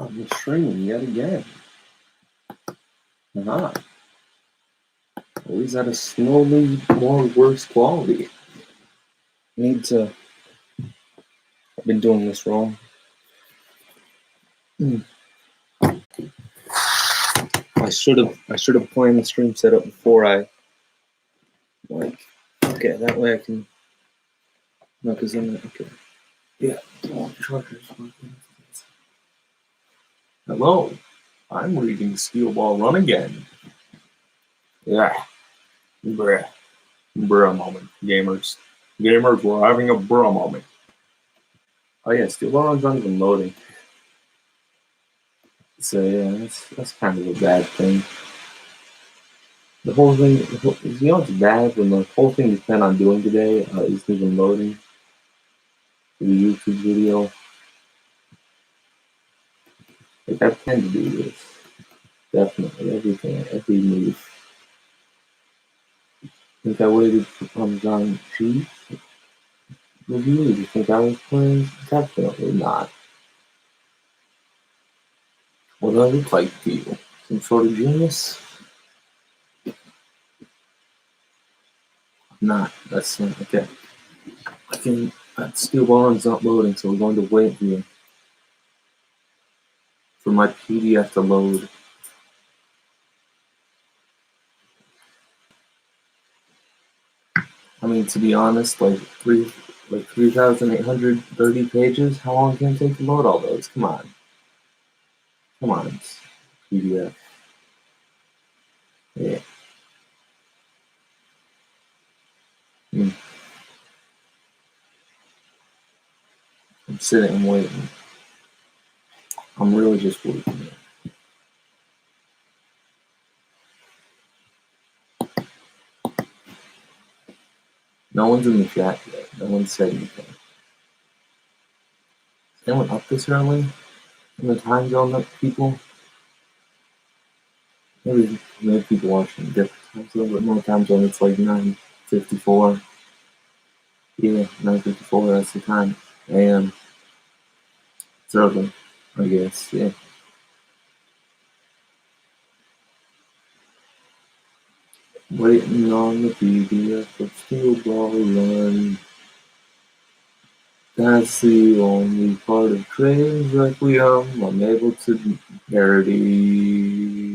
I'm streaming yet again. At least at a slowly more worse quality. I've been doing this wrong. I should have planned the stream setup before I okay, that way I can because I'm okay. Yeah. Hello. I'm reading Steel Ball Run again. Yeah. Bruh moment, gamers. Gamers, we're having a bruh moment. Oh yeah, Steel Ball Run's not even loading. So yeah, that's kind of a bad thing. The whole thing, it's bad when the whole thing you plan on doing today isn't even loading the YouTube video. Like I plan to do this, definitely every move. Think I waited for Parmesan cheese review? Do you think I was playing? Definitely not. What do I look like to you? Some sort of genius? I'm not. That's not okay. That Steel Ball Run's not loading, so we're going to wait here for my PDF to load. I mean, to be honest, like 3,830 pages. How long can it take to load all those? Come on, it's PDF. Yeah. I'm sitting and waiting. I'm really just waiting. No one's in the chat yet. No one said anything. Is anyone up this early? In the time zone that people? Maybe people watching different time zone, but my time zone it's like 9:54. Yeah, 9:54. That's the time. AM. It's early, I guess. Yeah. Waiting on the PDF of Steel Ball Run. That's the only part of Train's Requiem I'm able to parody.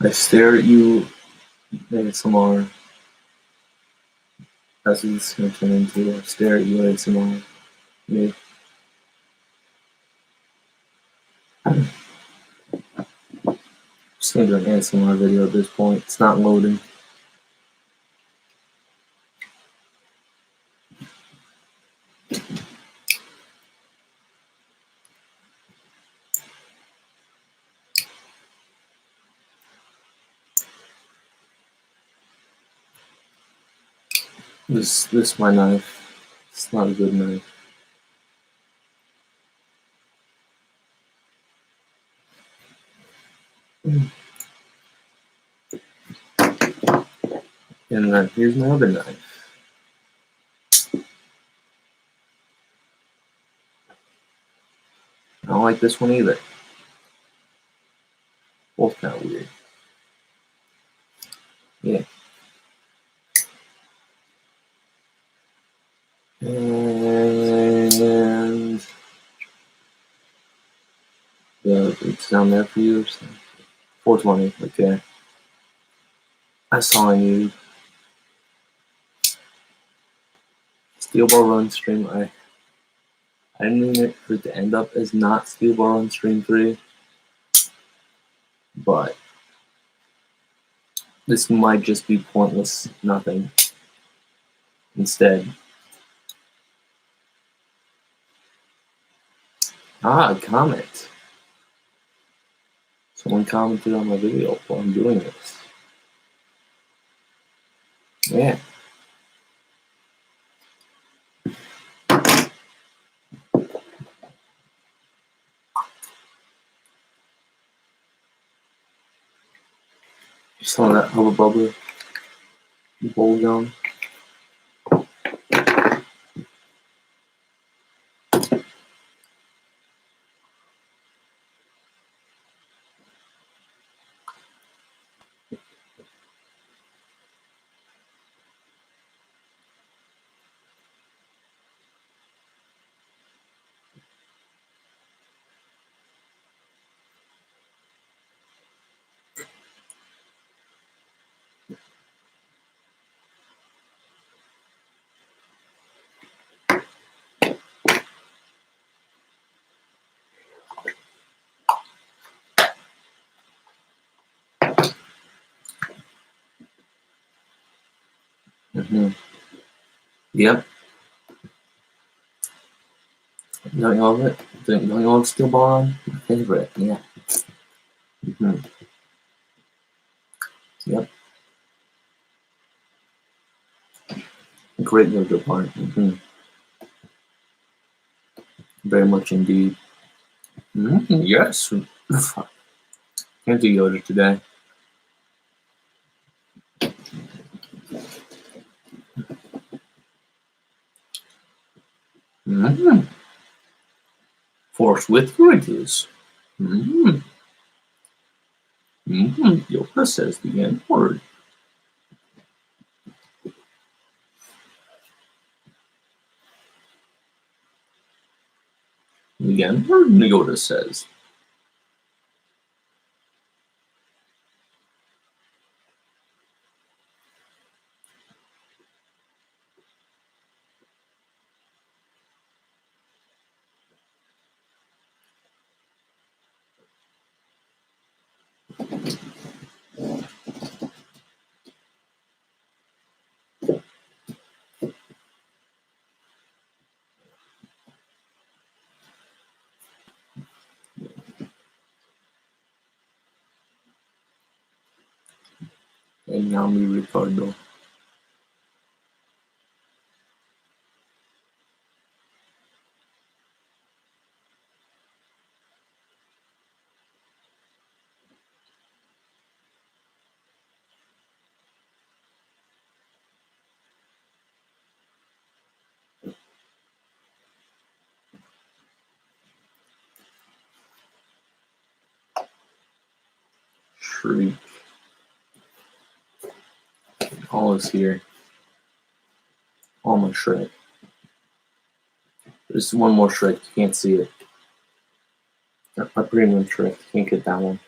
I stare at you, ASMR. That's what it's going to turn into. I stare at you, ASMR. Yeah. Just going to do an ASMR video at this point. It's not loading. This is my knife. It's not a good knife. And then here's my other knife. I don't like this one either. Both kind of weird. Yeah. And yeah, it's down there for you. 420. Okay. I saw you. Steel Ball Run stream. I didn't mean it for it to end up as not Steel Ball Run stream 3, but this might just be pointless nothing instead. A comment. Someone commented on my video while I'm doing this. Yeah. Some of that Hubba Bubba bowl gum. Mm-hmm. Yep. Don't you love it? Don't you love Steel Ball Run? My favorite, yeah. Mm-hmm. Yep. Great JoJo part. Mm-hmm. Very much indeed. Mm-hmm. Yes. Can't do Yoda today. Mm-hmm. Force with you it is. Mm-hmm. Mm-hmm. Yoda says the N word. The N word, Yoda says. And now me Ricardo. Shriek. All is here. Almost Shrek. There's one more Shrek. You can't see it. A premium Shrek. You can't get that one.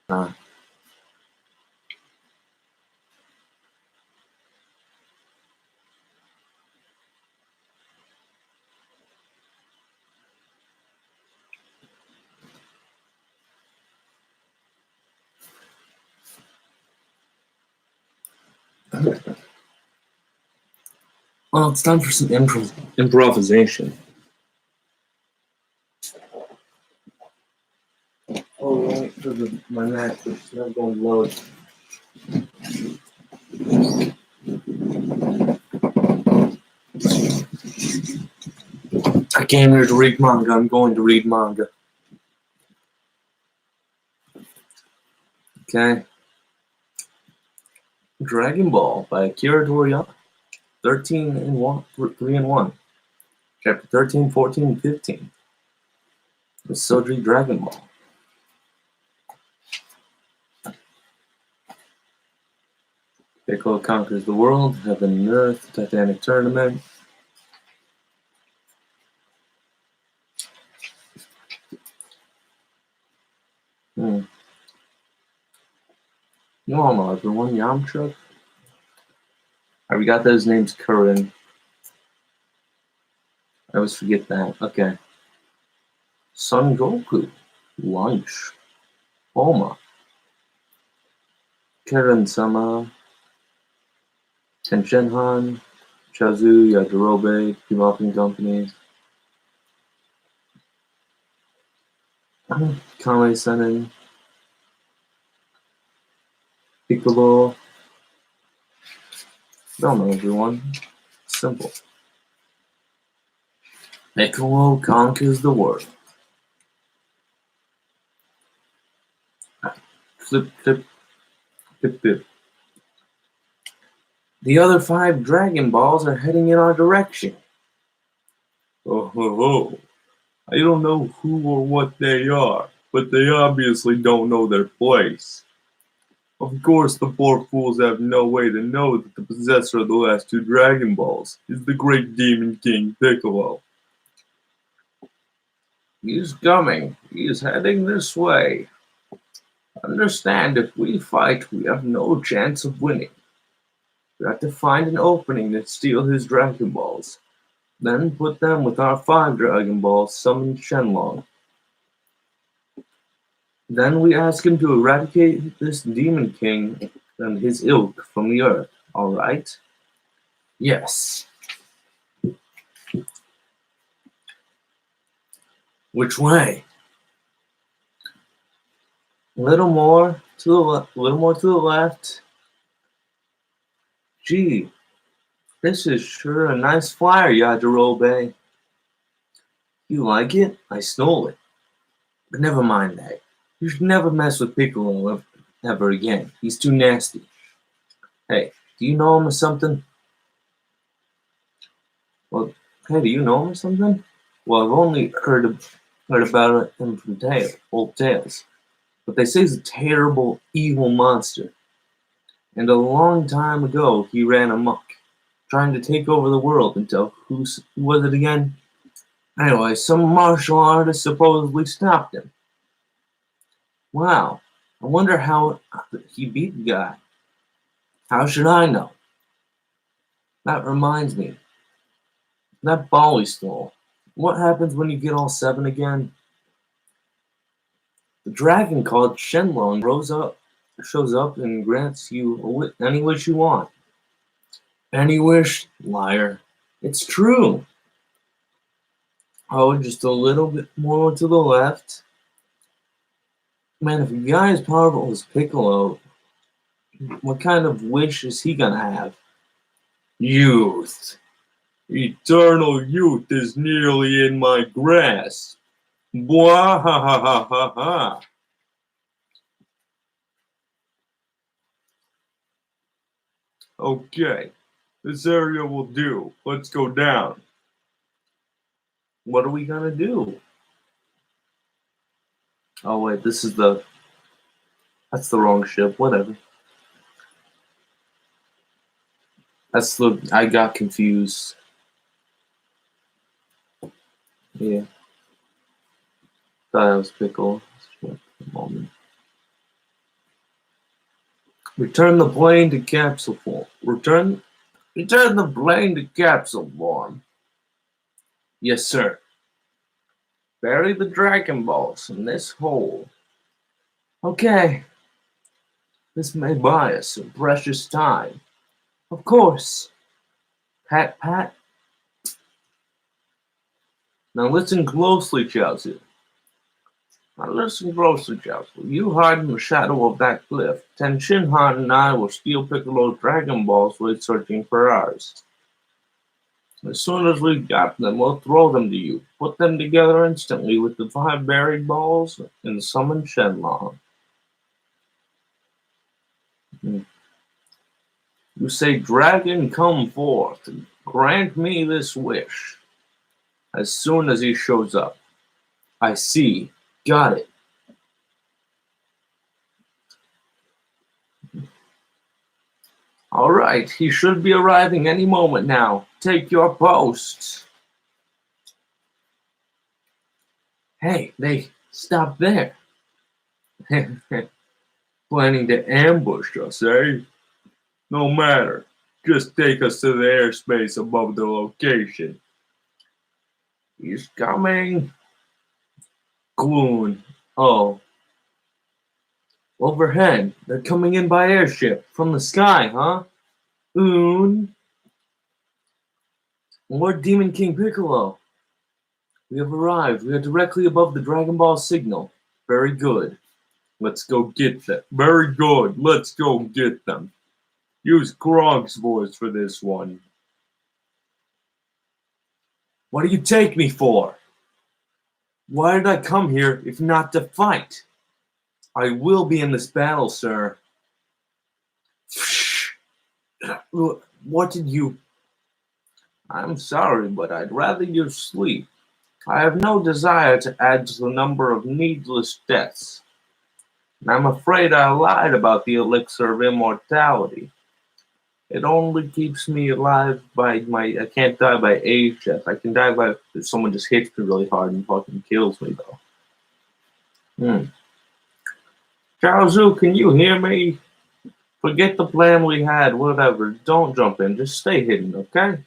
Ah. Well, it's time for some improvisation. Oh, wait for my Mac, it's not going to load. I came here to read manga. I'm going to read manga. Okay. Dragon Ball by Akira Toriyama. 13 and 1, 3 and 1. Chapter 13, 14, and 15. The Sojri Dragon Ball. Piccolo conquers the world, heaven and earth, Titanic tournament. You all know everyone. Yamcha. We got those names current. I always forget that. Okay. Son Goku. Lunch. Bulma. Karen-sama. Tenshinhan. Chazu, Yajirobe, Developing Companies. Kame-senin. Piccolo. Don't know everyone. Simple. Piccolo conquers the world. flip, flip, flip, flip. The other 5 Dragon Balls are heading in our direction. Oh, ho, ho. I don't know who or what they are, but they obviously don't know their place. Of course, the poor fools have no way to know that the possessor of the last 2 Dragon Balls is the great Demon King Piccolo. He's coming. He is heading this way. Understand, if we fight, we have no chance of winning. We have to find an opening to steal his Dragon Balls. Then put them with our 5 Dragon Balls, summon Shenlong. Then we ask him to eradicate this Demon King and his ilk from the earth, alright? Yes. Which way? A little more to the left. Gee, this is sure a nice flyer, Yajirobe. You like it? I stole it. But never mind that. You should never mess with Piccolo ever again. He's too nasty. Hey, do you know him or something? Well, hey, do you know him or something? Well, I've only heard about him from old tales. But they say he's a terrible, evil monster. And a long time ago, he ran amok, trying to take over the world until, who was it again? Anyway, some martial artist supposedly stopped him. Wow, I wonder how he beat the guy. How should I know? That reminds me, that ball he stole. What happens when you get all 7 again? The dragon called Shenlong shows up and grants you any wish you want. Any wish, liar. It's true. Oh, just a little bit more to the left. Man, if a guy as powerful as Piccolo, what kind of wish is he gonna have? Youth. Eternal youth is nearly in my grasp. Blah ha ha ha ha ha. Okay, this area will do. Let's go down. What are we gonna do? Oh wait, that's the wrong ship. Whatever. I got confused. Yeah. Thought it was Pickle. Moment. Return the plane to capsule form. Return the plane to capsule form. Yes, sir. Bury the Dragon Balls in this hole. Okay. This may buy us some precious time. Of course. Pat, pat. Now listen closely, Chelsea. You hide in the shadow of that cliff. Tenshinhan and I will steal Piccolo's Dragon Balls while searching for ours. As soon as we've got them, we'll throw them to you. Put them together instantly with the 5 buried balls and summon Shenlong. You say, Dragon, come forth, and grant me this wish. As soon as he shows up. I see. Got it. All right, he should be arriving any moment now. Take your posts. Hey, they stop there. Planning to ambush us, eh? No matter. Just take us to the airspace above the location. He's coming. Gloon. Oh. Overhead. They're coming in by airship. From the sky, huh? Oon. Lord Demon King Piccolo. We have arrived. We are directly above the Dragon Ball signal. Very good. Let's go get them. Very good. Let's go get them. Use Grog's voice for this one. What do you take me for? Why did I come here if not to fight? I will be in this battle, sir. What did you... I'm sorry, but I'd rather you sleep. I have no desire to add to the number of needless deaths. And I'm afraid I lied about the elixir of immortality. It only keeps me alive by I can't die by age death. I can die by if someone just hits me really hard and fucking kills me, though. Chaozu, can you hear me? Forget the plan we had, whatever. Don't jump in, just stay hidden, okay?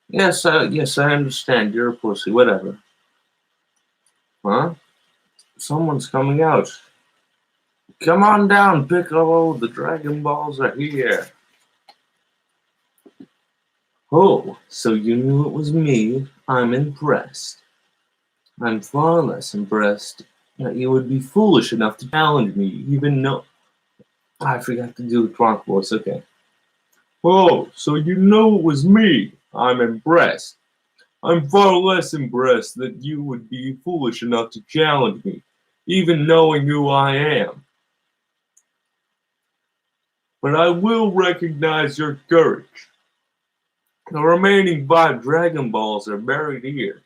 Yes, I understand. You're a pussy, whatever. Huh? Someone's coming out. Come on down, Piccolo. The Dragon Balls are here. Oh, so you knew it was me? I'm impressed. I'm far less impressed that you would be foolish enough to challenge me, even though... I forgot to do the Kronk voice, okay. Oh, so you know it was me? I'm impressed. I'm far less impressed that you would be foolish enough to challenge me, even knowing who I am. But I will recognize your courage. The remaining 5 Dragon Balls are buried here.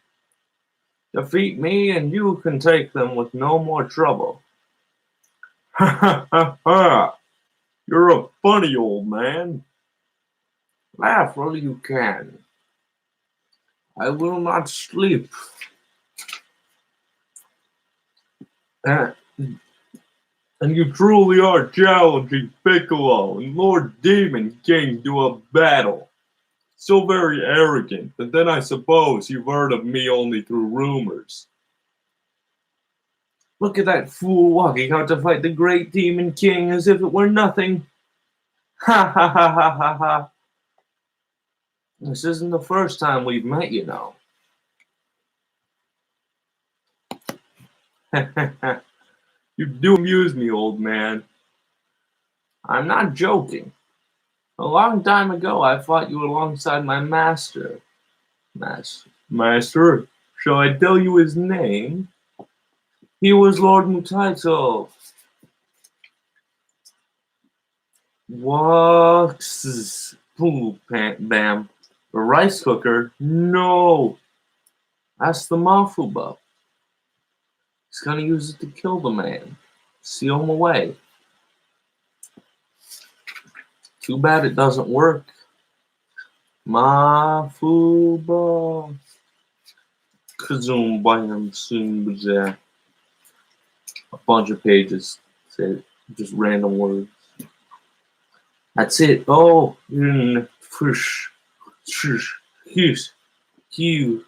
Defeat me and you can take them with no more trouble. Ha ha ha ha! You're a funny old man. Laugh while you can. I will not sleep. And you truly are challenging Piccolo and Lord Demon King to a battle. So very arrogant, but then I suppose you've heard of me only through rumors. Look at that fool walking out to fight the great Demon King as if it were nothing. Ha ha ha ha ha ha. This isn't the first time we've met, you know. You do amuse me, old man. I'm not joking. A long time ago, I fought you alongside my master. Master? Shall I tell you his name? He was Lord Mutaito. Wax. Boom, bam. The rice cooker? No. That's the Mafuba. He's gonna use it to kill the man. Seal him away. Too bad it doesn't work. Mafuba. Kazoom, bam, soon, a bunch of pages. Say just random words. That's it. Oh, fish, his, you,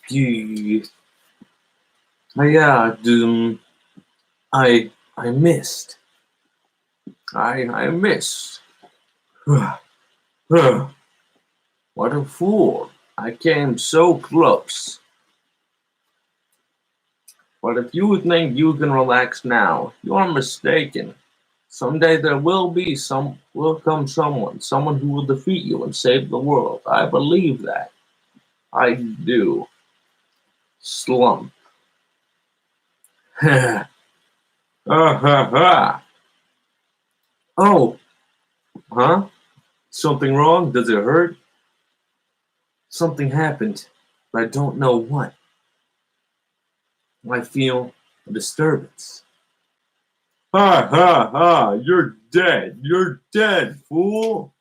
yeah, I missed. I missed. What a fool. I came so close. But if you think you can relax now, you're mistaken. Someday there will come someone who will defeat you and save the world. I believe that. I do. Slump. Ha ha ha. Oh, huh? Something wrong? Does it hurt? Something happened, but I don't know what. I feel a disturbance. Ha ha ha! You're dead! You're dead, fool!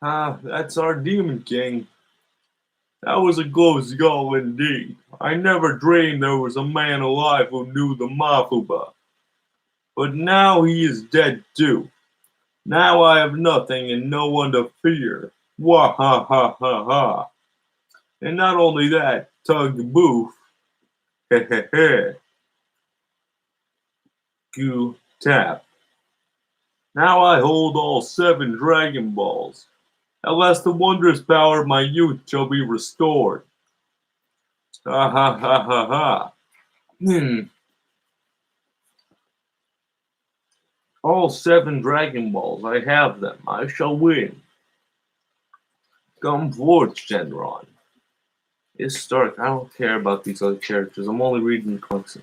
Ah, that's our Demon King. That was a close call indeed. I never dreamed there was a man alive who knew the Mafuba. But now he is dead too. Now I have nothing and no one to fear. Wah ha ha ha ha. And not only that, Tug Boof. Heh heh heh. Goo tap. Now I hold all 7 Dragon Balls. At last the wondrous power of my youth shall be restored. Ha ha ha ha ha. All 7 Dragon Balls, I have them. I shall win. Come forth, Shenron. It's dark. I don't care about these other characters. I'm only reading the comics.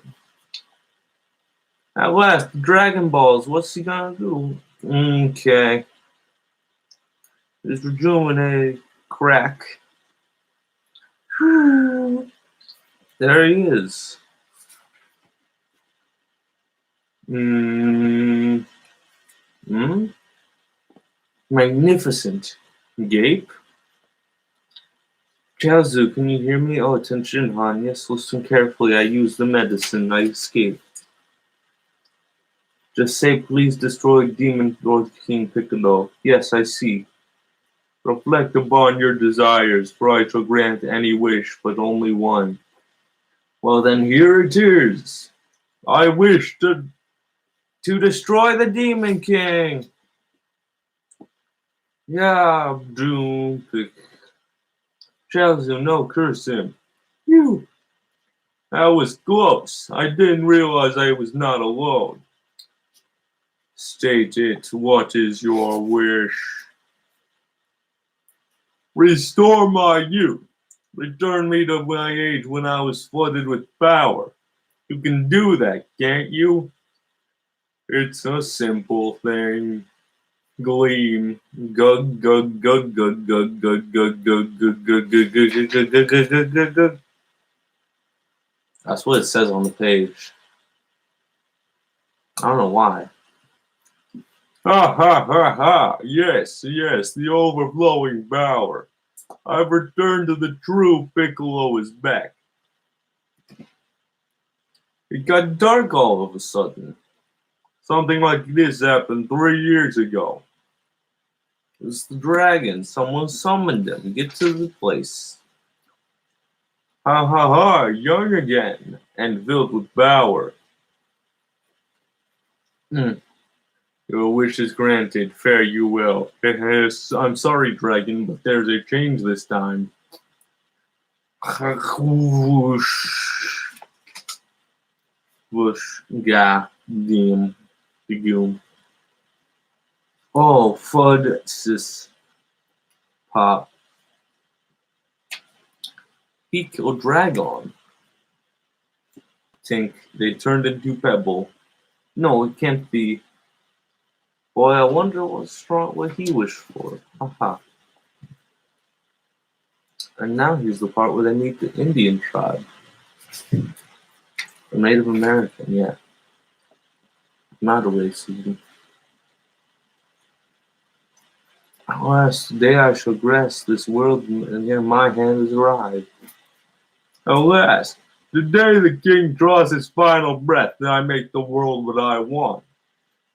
At last, Dragon Balls. What's he gonna do? Okay. It's rejuvenated. Crack. There he is. Magnificent. Gape. Chaozu, can you hear me? Oh, attention, Han. Yes, listen carefully. I use the medicine. I escaped. Just say, please destroy Demon Lord King Piccolo. Yes, I see. Reflect upon your desires, for I shall grant any wish, but only one. Well, then here it is. I wish to destroy the Demon King. Yeah, Doom Pick. Chaozu, no, curse him. Phew. That was close. I didn't realize I was not alone. State it. What is your wish? Restore my youth. Return me to my age when I was flooded with power. You can do that, can't you? It's a simple thing. Gleam. Gug, gug, gug, gug, gug, gug, gug, gug, gug, gug, gug, gug, gug, gug, gug, gug, gug, gug. That's what it says on the page. I don't know why. Ha ha ha ha! Yes, yes, the overflowing power. I've returned to the true Piccolo is back. It got dark all of a sudden. Something like this happened 3 years ago. It's the dragon. Someone summoned him. Get to the place. Ha ha ha! Young again and filled with power. Your wish is granted. Fare you well. I'm sorry, dragon, but there's a change this time. Whoosh. Whoosh. Goddamn. Begoom. Oh, fud, sis. Pop. He killed Dragon. Tink. They turned into Pebble. No, it can't be. Boy, I wonder what he wished for. Haha. And now here's the part where they meet the Indian tribe. The Native American, yeah. Not a racism. Alas, today I shall grasp this world, and here my hand has arrived. Alas, the day the king draws his final breath, then I make the world what I want.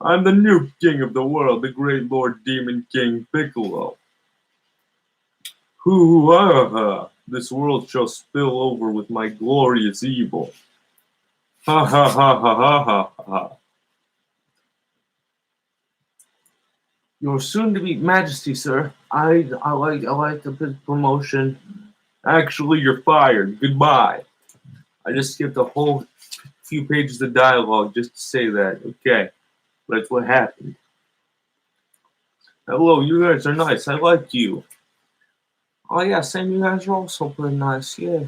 I'm the new king of the world, the great Lord Demon King Piccolo. This world shall spill over with my glorious evil. Ha ha ha ha ha ha ha. Your soon-to-be Majesty, sir. I like the promotion. Actually, you're fired. Goodbye. I just skipped a whole few pages of dialogue just to say that. Okay, that's what happened. Hello, you guys are nice. I like you. Oh yeah, Sam, you guys are also pretty nice. Yeah.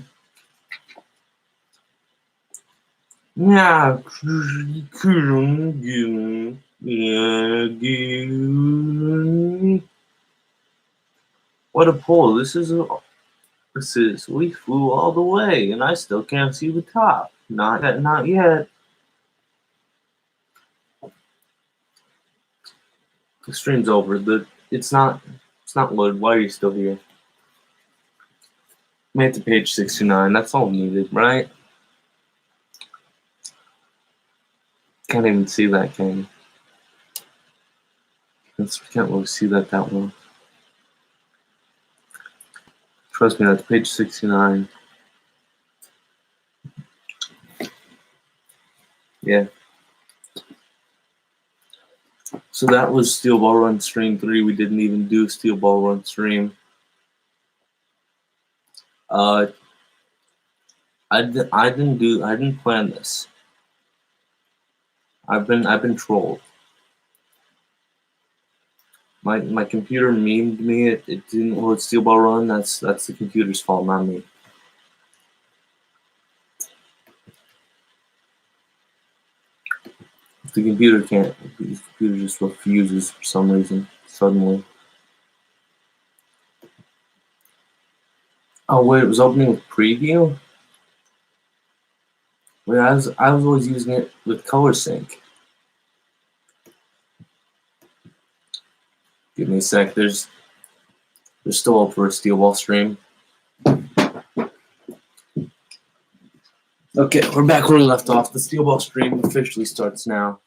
Yeah. What a pull. This is we flew all the way and I still can't see the top. Not yet, not yet. The stream's over. It's not loaded. Why are you still here? Made it to page 69. That's all needed, right? Can't even see that, can you? Can't really see that well. Trust me, that's page 69. Yeah. So that was Steel Ball Run Stream 3. We didn't even do Steel Ball Run Stream. I didn't plan this. I've been trolled. My computer memed me. It didn't load Steel Ball Run. That's the computer's fault, not me. The computer can't. The computer just refuses for some reason. Suddenly. Oh wait, it was opening with preview. Wait, I was always using it with color sync. Give me a sec. There's still up for a Steel Ball stream. Okay, we're back where we left off. The Steel Ball stream officially starts now.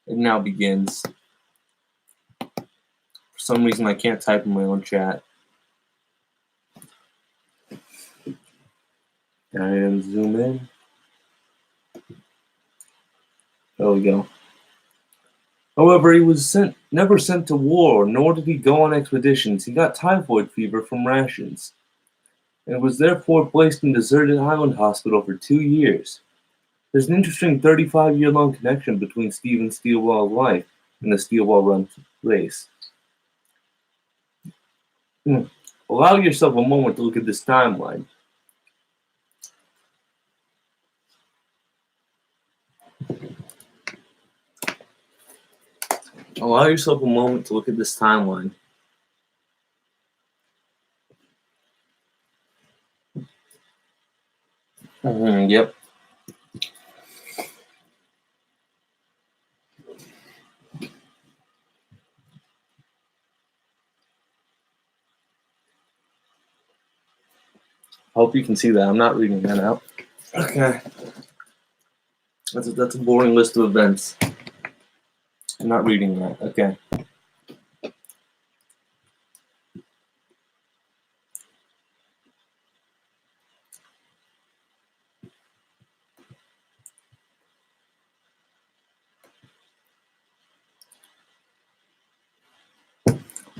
It now begins. For some reason, I can't type in my own chat. And zoom in. There we go. However, he was never sent to war, nor did he go on expeditions. He got typhoid fever from rations, and was therefore placed in a deserted island hospital for 2 years. There's an interesting 35-year-long connection between Steven Steelball's life and the Steel Ball Run race. Allow yourself a moment to look at this timeline. Allow yourself a moment to look at this timeline. Yep. Hope you can see that. I'm not reading that out. Okay. That's a boring list of events. I'm not reading that. Okay.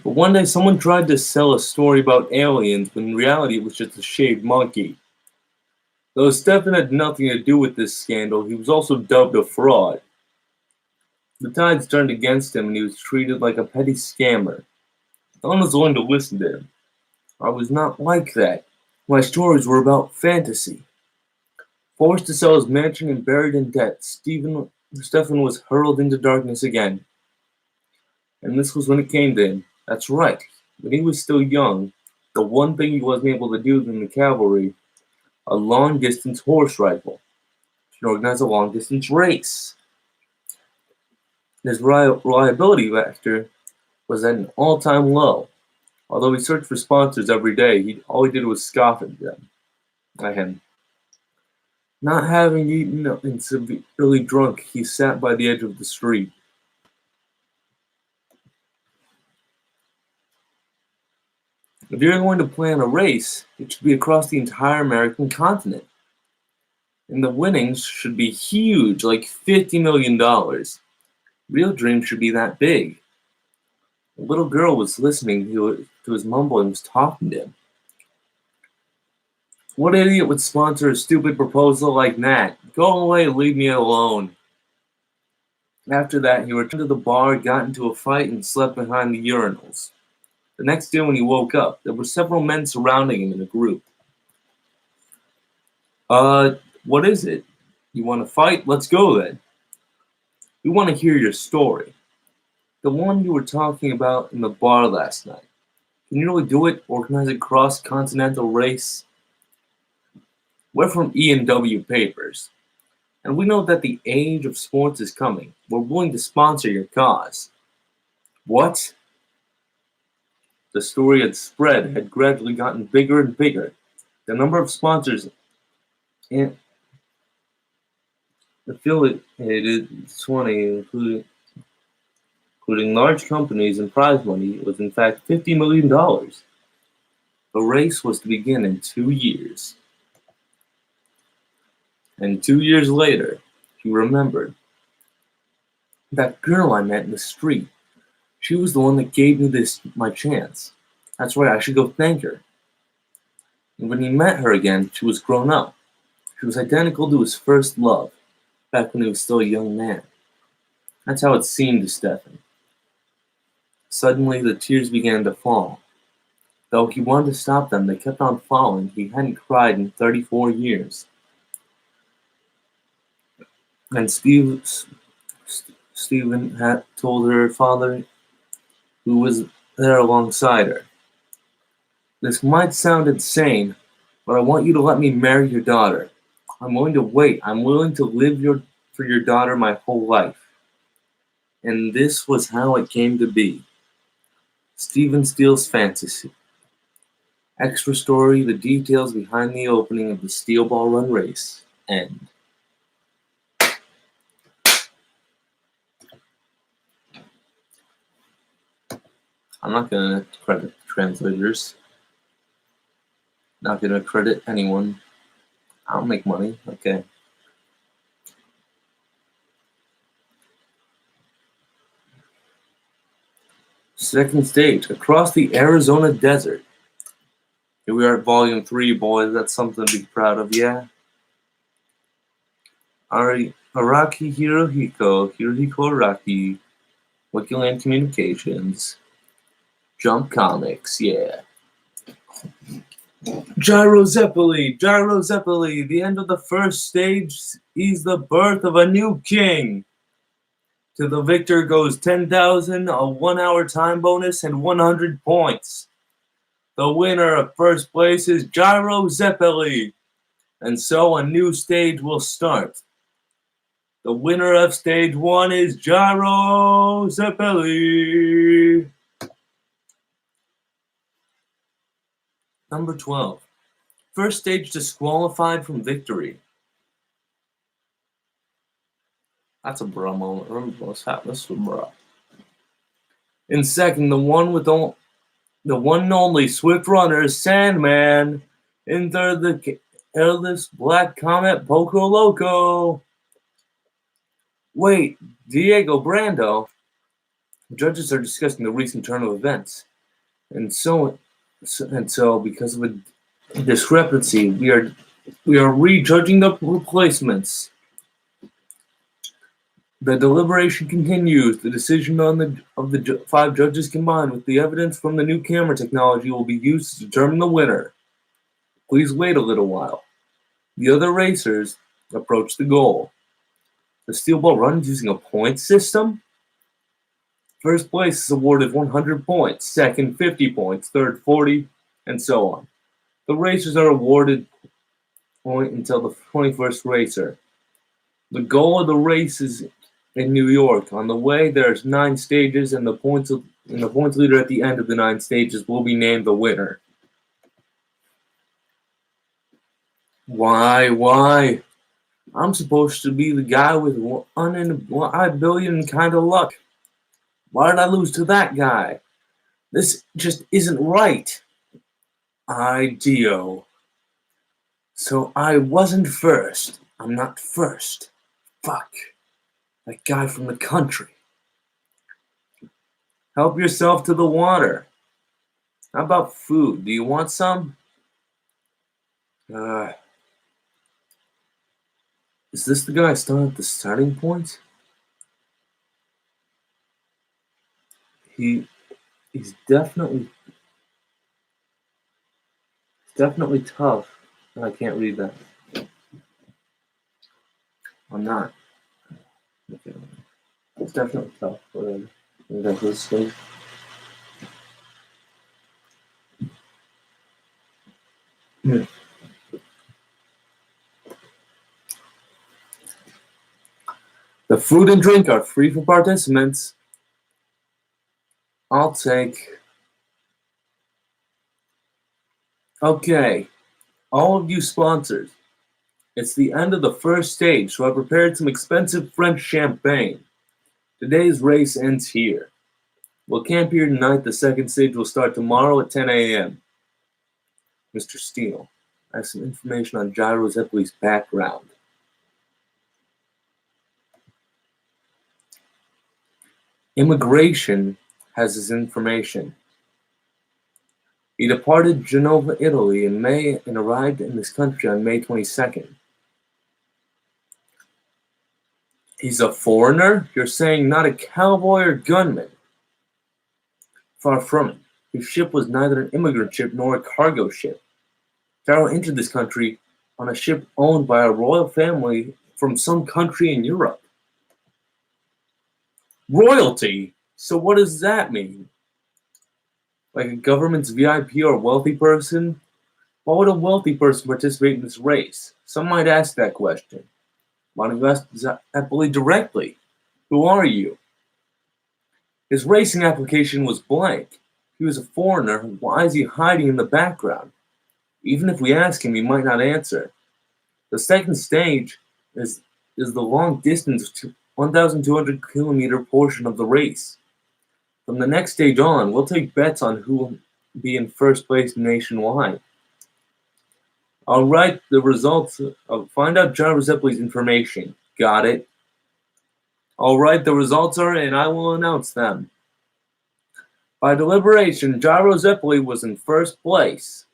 But one day someone tried to sell a story about aliens, when in reality it was just a shaved monkey. Though Stefan had nothing to do with this scandal, he was also dubbed a fraud. The tides turned against him and he was treated like a petty scammer. No one was willing to listen to him. I was not like that. My stories were about fantasy. Forced to sell his mansion and buried in debt, Stefan was hurled into darkness again. And this was when it came to him. That's right. When he was still young, the one thing he wasn't able to do in the cavalry, a long-distance horse rifle. He organized a long-distance race. His reliability factor was at an all-time low. Although he searched for sponsors every day, all he did was scoff at him. Not having eaten and severely drunk, he sat by the edge of the street. If you're going to plan a race, it should be across the entire American continent. And the winnings should be huge, like $50 million. Real dreams should be that big. A little girl was listening to his mumble and was talking to him. What idiot would sponsor a stupid proposal like that? Go away and leave me alone. After that, he returned to the bar, got into a fight, and slept behind the urinals. The next day when he woke up, there were several men surrounding him in a group. What is it? You want to fight? Let's go then. We want to hear your story. The one you were talking about in the bar last night. Can you really do it? Organize a cross-continental race? We're from E&W Papers, and we know that the age of sports is coming. We're willing to sponsor your cause. What? The story had spread, had gradually gotten bigger and bigger. The number of sponsors affiliated 20, including large companies and prize money, was in fact $50 million. The race was to begin in 2 years. And 2 years later, he remembered. That girl I met in the street, she was the one that gave me my chance. That's right, I should go thank her. And when he met her again, she was grown up. She was identical to his first love, back when he was still a young man. That's how it seemed to Stefan. Suddenly, the tears began to fall. Though he wanted to stop them, they kept on falling. He hadn't cried in 34 years. And Stephen had told her father, who was there alongside her. This might sound insane, but I want you to let me marry your daughter. I'm willing to wait. I'm willing to live for your daughter my whole life. And this was how it came to be. Stephen Steele's fantasy. Extra story, the details behind the opening of the Steel Ball Run race. End. I'm not going to credit translators. Not going to credit anyone. I'll make money. Okay. Second stage, across the Arizona desert. Here we are at Volume 3, boys. That's something to be proud of, yeah? Araki Hirohiko Araki, Wikiland Communications, Jump Comics, yeah. Gyro Zeppeli, the end of the first stage is the birth of a new king. To the victor goes 10,000, a 1 hour time bonus, and 100 points. The winner of first place is Gyro Zeppeli, and so a new stage will start. The winner of stage 1 is Gyro Zeppeli. Number 12. First stage disqualified from victory. That's a bra moment. Remember what's happening. This was bra. In second, the one and only Swift Runner, Sandman. In third, the Airless Black Comet, Poco Loco. Wait, Diego Brando. The judges are discussing the recent turn of events. And so because of a discrepancy, we are rejudging the replacements. The deliberation continues. The decision of the 5 judges combined with the evidence from the new camera technology will be used to determine the winner. Please wait a little while. The other racers approach the goal. The Steel Ball Run is using a point system. First place is awarded 100 points, second 50 points, third 40, and so on. The racers are awarded point until the 21st racer. The goal of the race is in New York. On the way, there's 9 stages, and the points leader at the end of the 9 stages will be named the winner. Why? I'm supposed to be the guy with 1 in a billion kind of luck. Why did I lose to that guy? This just isn't right. Dio. So I wasn't first. I'm not first. Fuck. That guy from the country. Help yourself to the water. How about food? Do you want some? Is this the guy still at the starting point? He's definitely tough. I can't read that. I'm not. Okay. It's definitely tough. Whatever. That's this thing. The food and drink are free for participants. I'll take. Okay, all of you sponsors. It's the end of the first stage, so I prepared some expensive French champagne. Today's race ends here. We'll camp here tonight. The second stage will start tomorrow at 10 a.m. Mr. Steele, I have some information on Gyro Zeppeli's background. Immigration has his information. He departed Genova, Italy in May and arrived in this country on May 22nd. He's a foreigner? You're saying not a cowboy or gunman? Far from it. His ship was neither an immigrant ship nor a cargo ship. Gyro entered this country on a ship owned by a royal family from some country in Europe. Royalty? So what does that mean? Like a government's VIP or wealthy person? Why would a wealthy person participate in this race? Some might ask that question. Why don't you ask Zeppeli directly? Who are you? His racing application was blank. He was a foreigner. Why is he hiding in the background? Even if we ask him, he might not answer. The second stage is the long distance 1,200-kilometer portion of the race. From the next stage on, we'll take bets on who will be in first place nationwide. I'll write the results. I'll find out Gyro Zeppeli's information. Got it? I'll write the results are and I will announce them. By deliberation, Gyro Zeppeli was in first place.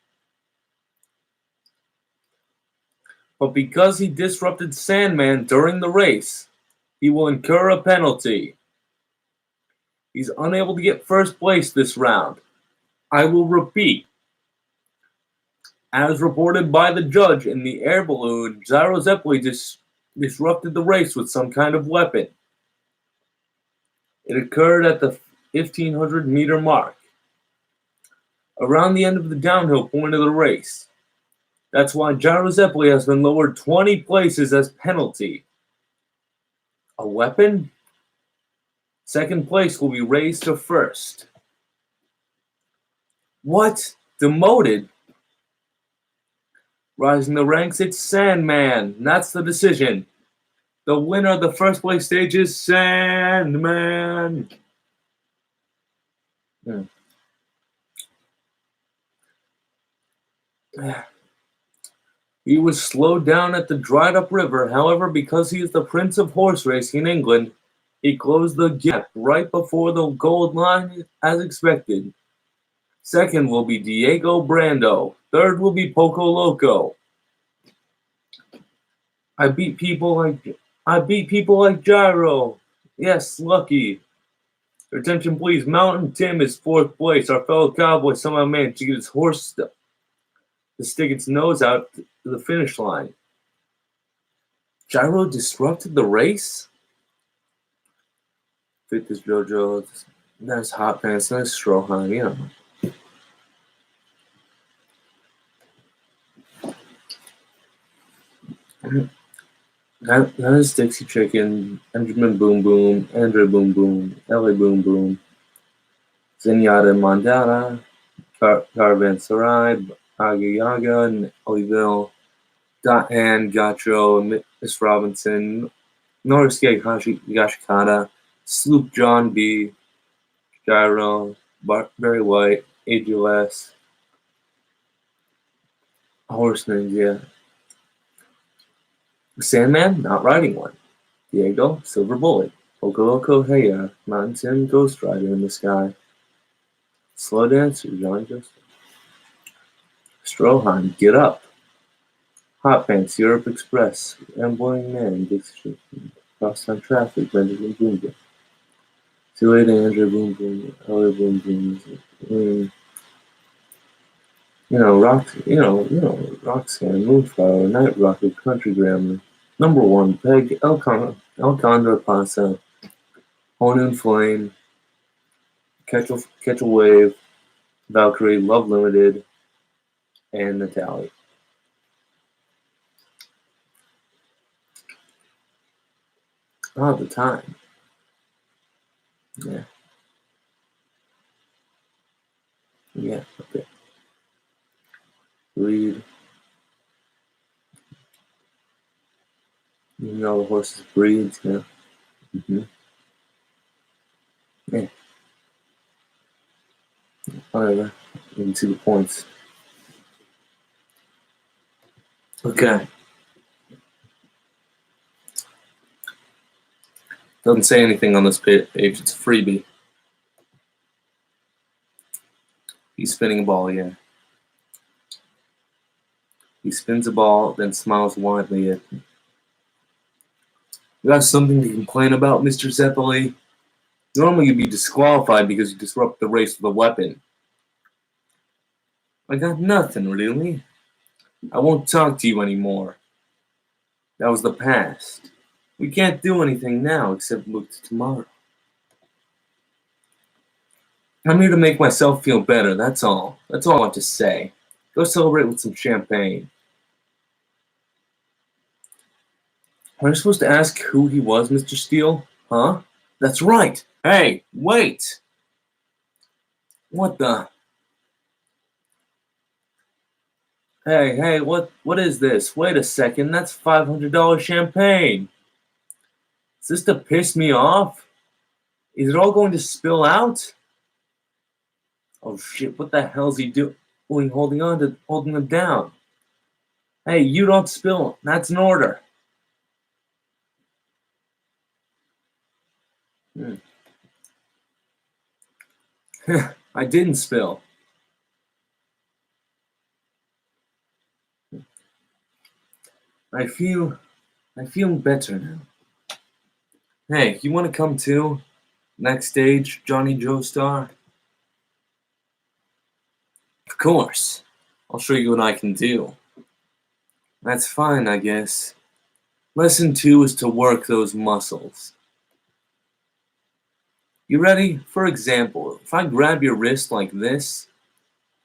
But because he disrupted Sandman during the race, he will incur a penalty. He's unable to get first place this round. I will repeat. As reported by the judge in the air balloon, Gyro Zeppeli disrupted the race with some kind of weapon. It occurred at the 1,500-meter mark, around the end of the downhill point of the race. That's why Gyro Zeppeli has been lowered 20 places as penalty. A weapon? Second place will be raised to first. What? Demoted? Rising the ranks, it's Sandman. That's the decision. The winner of the first place stage is Sandman. He was slowed down at the dried up river. However, because he is the Prince of Horse Racing in England, he closed the gap right before the gold line as expected. Second will be Diego Brando. Third will be Poco Loco. I beat people like Gyro. Yes, lucky. Attention please, Mountain Tim is fourth place. Our fellow cowboy somehow managed to get his horse to stick its nose out to the finish line. Gyro disrupted the race? Fit this JoJo. There's Hot Pants. There's Stroheim, you know. That is Dixie Chicken, Benjamin Boom Boom, Andre Boom Boom, LA Boom Boom, Zenyatta Mandana, Caravanserai, Agayaga, Nellyville, Dot Hand, Gacho, Miss Robinson, Norisuke Yashikata, Sloop John B, Gyro, Barry White, AGLS, Horse Ninja, Sandman, not riding one. Diego, Silver Bullet. Poco Loco, Heya. Mountain Tim, Ghost Rider in the sky. Slow Dancer, John Joseph. Stroheim, Get Up. Hot Pants, Europe Express. Amboying Man, Dixie Chicken. Crosstown Traffic, Benjamin Boom Boom. See you later, Andrew Boom Boom. Ellie Boom Boom. Roxanne, Moonflower, Night Rocket, Country Grammar, Number One, Peg, El Condor Pasa, Honoon Flame, Catch a Wave, Valkyrie, Love Limited, and Natalie. Oh, the time. Yeah. Yeah, okay. Read. You know the horses breeds, yeah. Yeah. Whatever. You can see the points. Okay. Doesn't say anything on this page. It's a freebie. He's spinning a ball, yeah. He spins a ball, then smiles widely at me. You have something to complain about, Mr. Zeppeli? Normally you'd be disqualified because you disrupt the race with a weapon. I got nothing, really. I won't talk to you anymore. That was the past. We can't do anything now except look to tomorrow. I'm here to make myself feel better, that's all. That's all I want to say. Go celebrate with some champagne. Are you supposed to ask who he was, Mr. Steele? Huh? That's right. Hey, wait! What the? Hey, what is this? Wait a second, that's $500 champagne. Is this to piss me off? Is it all going to spill out? Oh shit, what the hell is he doing holding them down? Hey, you don't spill. That's an order. Hmm. I didn't spill. I feel better now. Hey, you want to come too? Next stage, Johnny Joestar? Of course. I'll show you what I can do. That's fine, I guess. Lesson 2 is to work those muscles. You ready? For example, if I grab your wrist like this,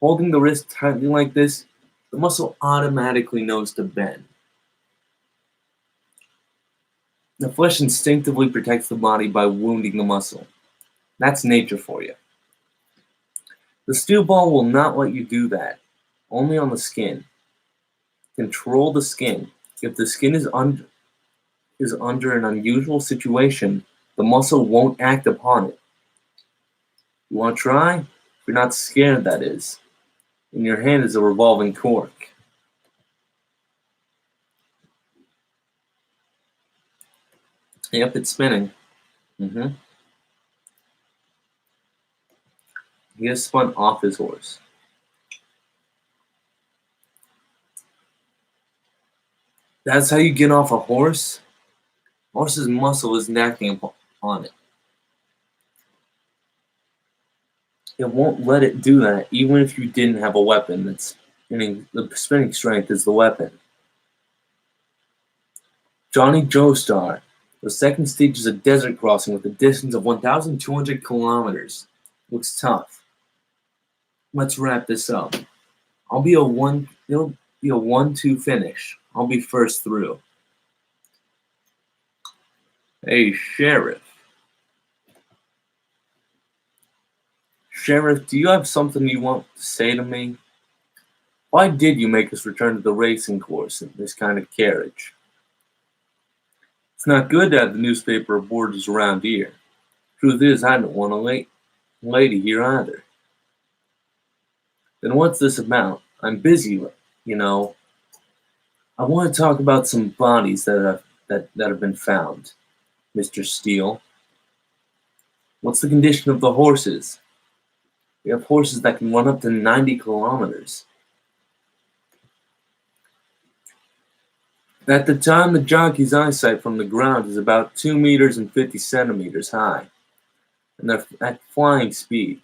holding the wrist tightly like this, the muscle automatically knows to bend. The flesh instinctively protects the body by wounding the muscle. That's nature for you. The steel ball will not let you do that, only on the skin. Control the skin. If the skin is under an unusual situation, the muscle won't act upon it. You want to try? If you're not scared, that is. In your hand is a revolving cork. Yep, it's spinning. He has spun off his horse. That's how you get off a horse? Horse's muscle isn't acting upon it. It won't let it do that, even if you didn't have a weapon. The spinning strength is the weapon. Johnny Joestar. The second stage is a desert crossing with a distance of 1,200 kilometers. Looks tough. Let's wrap this up. It'll be a 1-2 finish. I'll be first through. Hey, Sheriff. Sheriff, do you have something you want to say to me? Why did you make us return to the racing course in this kind of carriage? It's not good to have the newspaper boarders around here. Truth is, I don't want a lady here either. Then what's this about? I'm busy, you know. I want to talk about some bodies that have been found, Mr. Steele. What's the condition of the horses? We have horses that can run up to 90 kilometers. At the time, the jockey's eyesight from the ground is about 2 meters and 50 centimeters high, and they're at flying speeds.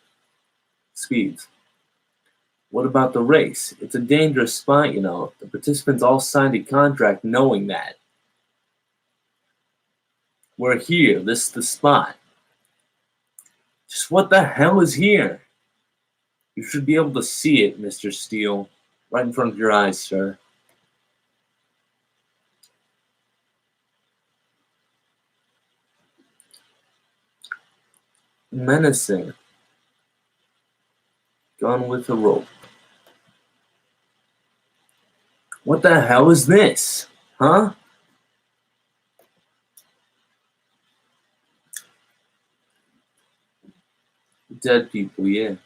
What about the race? It's a dangerous spot, you know. The participants all signed a contract knowing that. We're here. This is the spot. Just what the hell is here? You should be able to see it, Mr. Steele. Right in front of your eyes, sir. Menacing. Gun with a rope. What the hell is this? Huh? Dead people, yeah.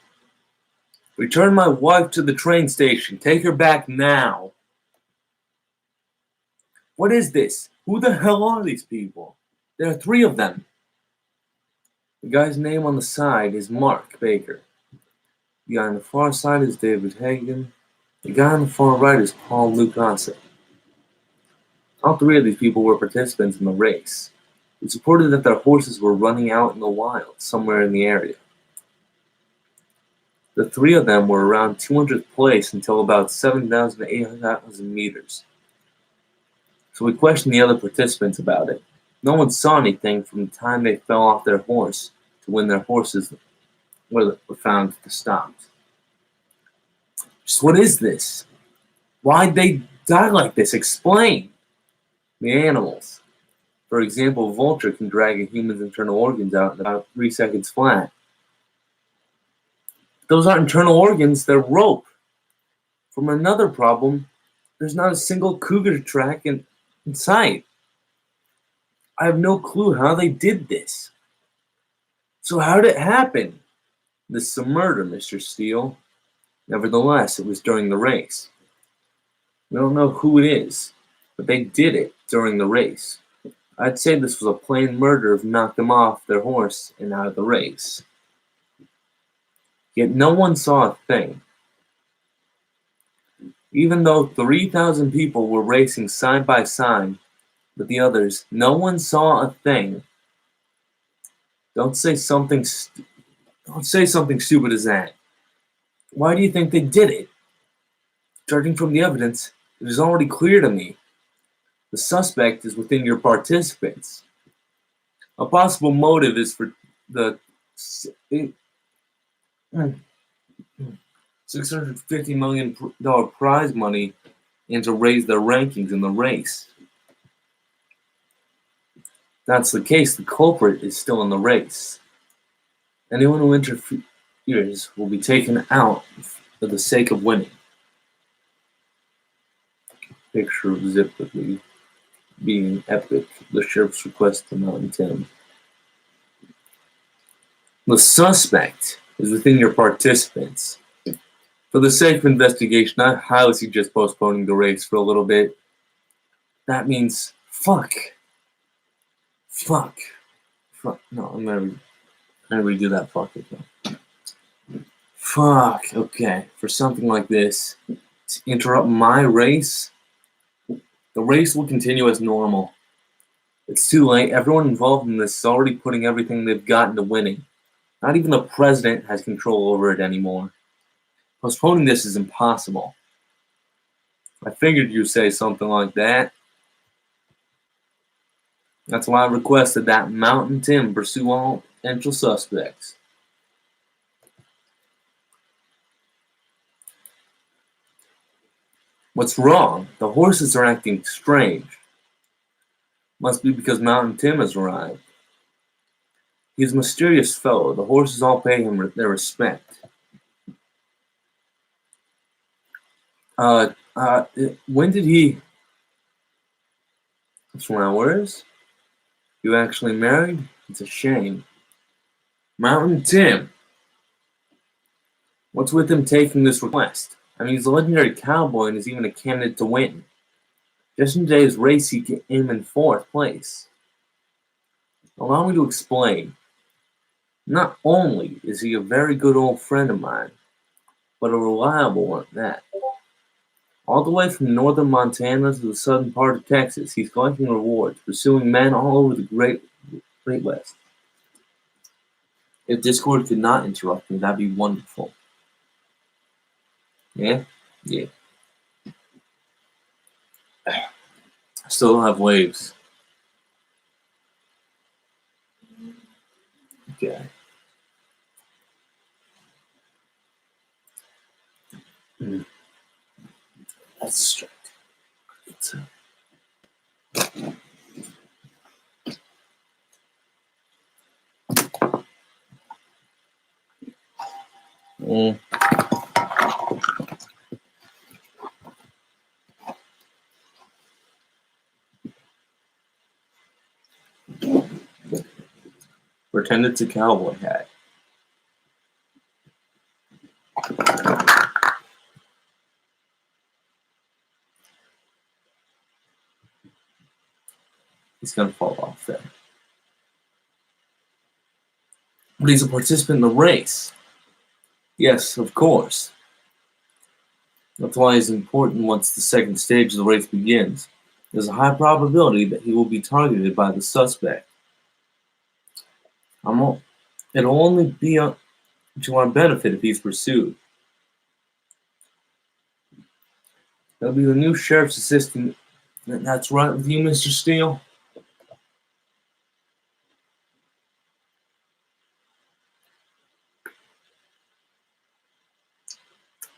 Return my wife to the train station. Take her back now. What is this? Who the hell are these people? There are 3 of them. The guy's name on the side is Mark Baker. The guy on the far side is David Hagen. The guy on the far right is Paul Lucasa. All 3 of these people were participants in the race. It's reported that their horses were running out in the wild, somewhere in the area. The 3 of them were around 200th place until about 7,000 to 8,000 meters. So we questioned the other participants about it. No one saw anything from the time they fell off their horse to when their horses were found stopped. Just what is this? Why'd they die like this? Explain. The animals. For example, a vulture can drag a human's internal organs out in about 3 seconds flat. Those aren't internal organs, they're rope. From another problem, there's not a single cougar track in sight. I have no clue how they did this. So how did it happen? This is a murder, Mr. Steele. Nevertheless, it was during the race. We don't know who it is, but they did it during the race. I'd say this was a plain murder of knocked them off their horse and out of the race. Yet no one saw a thing. Even though 3,000 people were racing side by side with the others, no one saw a thing. Don't say something stupid as that. Why do you think they did it? Judging from the evidence, it is already clear to me. The suspect is within your participants. A possible motive is for the $650 million prize money and to raise their rankings in the race. If that's the case, the culprit is still in the race. Anyone who interferes will be taken out for the sake of winning. Picture of Zip being epic. The sheriff's request to Mountain Tim. The suspect is within your participants. For the sake of investigation, I highly suggest postponing the race for a little bit. That means fuck. No, I'm gonna redo that fuck again. Fuck. Okay, for something like this, to interrupt my race. The race will continue as normal. It's too late. Everyone involved in this is already putting everything they've got into winning. Not even the president has control over it anymore. Postponing this is impossible. I figured you'd say something like that. That's why I requested that Mountain Tim pursue all potential suspects. What's wrong? The horses are acting strange. Must be because Mountain Tim has arrived. He's a mysterious fellow. The horses all pay him their respect. When did he... Flowers? You actually married? It's a shame. Mountain Tim! What's with him taking this request? I mean, he's a legendary cowboy and is even a candidate to win. Just in today's race, he came in 4th place. Allow me to explain. Not only is he a very good old friend of mine, but a reliable one at that. All the way from northern Montana to the southern part of Texas, he's collecting rewards, pursuing men all over the Great West. If Discord could not interrupt me, that'd be wonderful. Yeah? Yeah. I still don't have waves. Okay. That's straight. It's pretend it's a cowboy hat. He's gonna fall off there. But he's a participant in the race. Yes, of course. That's why it's important once the second stage of the race begins. There's a high probability that he will be targeted by the suspect. It'll only be to our benefit if he's pursued. There'll be the new sheriff's assistant That's right with you, Mr. Steele?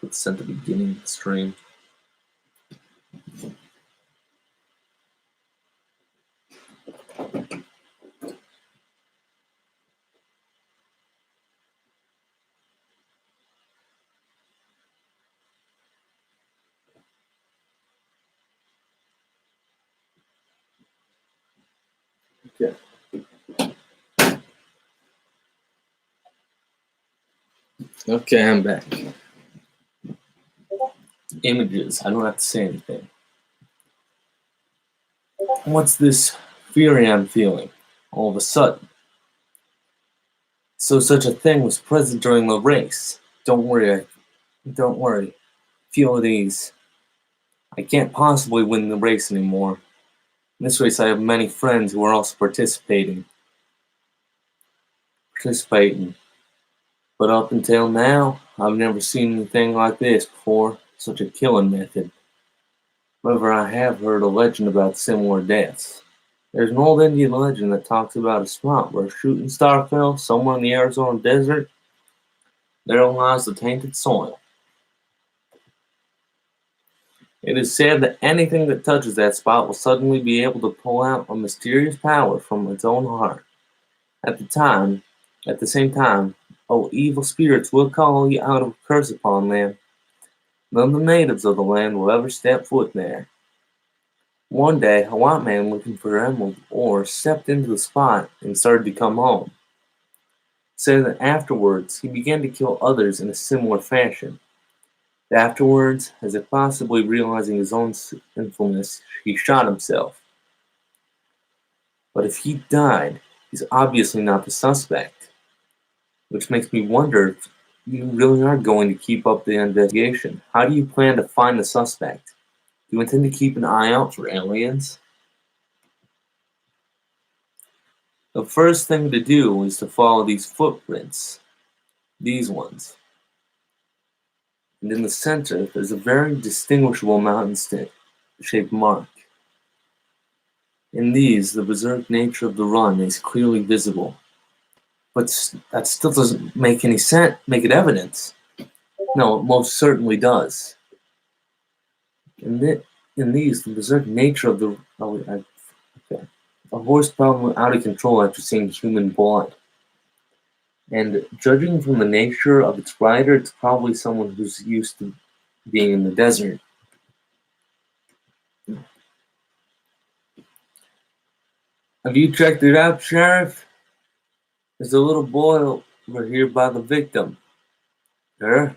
It's sent the beginning of the stream. Okay. Okay, I'm back. Images. I don't have to say anything. What's this fury I'm feeling? All of a sudden. So such a thing was present during the race. Don't worry. Don't worry. Feel at ease. I can't possibly win the race anymore. In this race, I have many friends who are also participating. But up until now, I've never seen anything like this before. Such a killing method. However, I have heard a legend about similar deaths. There's an old Indian legend that talks about a spot where a shooting star fell somewhere in the Arizona desert. There lies the tainted soil. It is said that anything that touches that spot will suddenly be able to pull out a mysterious power from its own heart. At the same time, evil spirits will call you out of a curse upon them. None of the natives of the land will ever step foot there. One day, a white man looking for emerald ore stepped into the spot and started to come home. Said that afterwards, he began to kill others in a similar fashion. Afterwards, as if possibly realizing his own sinfulness, he shot himself. But if he died, he's obviously not the suspect. Which makes me wonder if you really are going to keep up the investigation. How do you plan to find the suspect? Do you intend to keep an eye out for aliens? The first thing to do is to follow these footprints. These ones. And in the center, there's a very distinguishable mountain-shaped mark. In these, the berserk nature of the run is clearly visible. But that still doesn't make any sense, make it evidence. No, it most certainly does. In these, the berserk nature of the... okay. A horse probably out of control after seeing human blood. And judging from the nature of its rider, it's probably someone who's used to being in the desert. Have you checked it out, Sheriff? There's a little boy over here by the victim. Sure?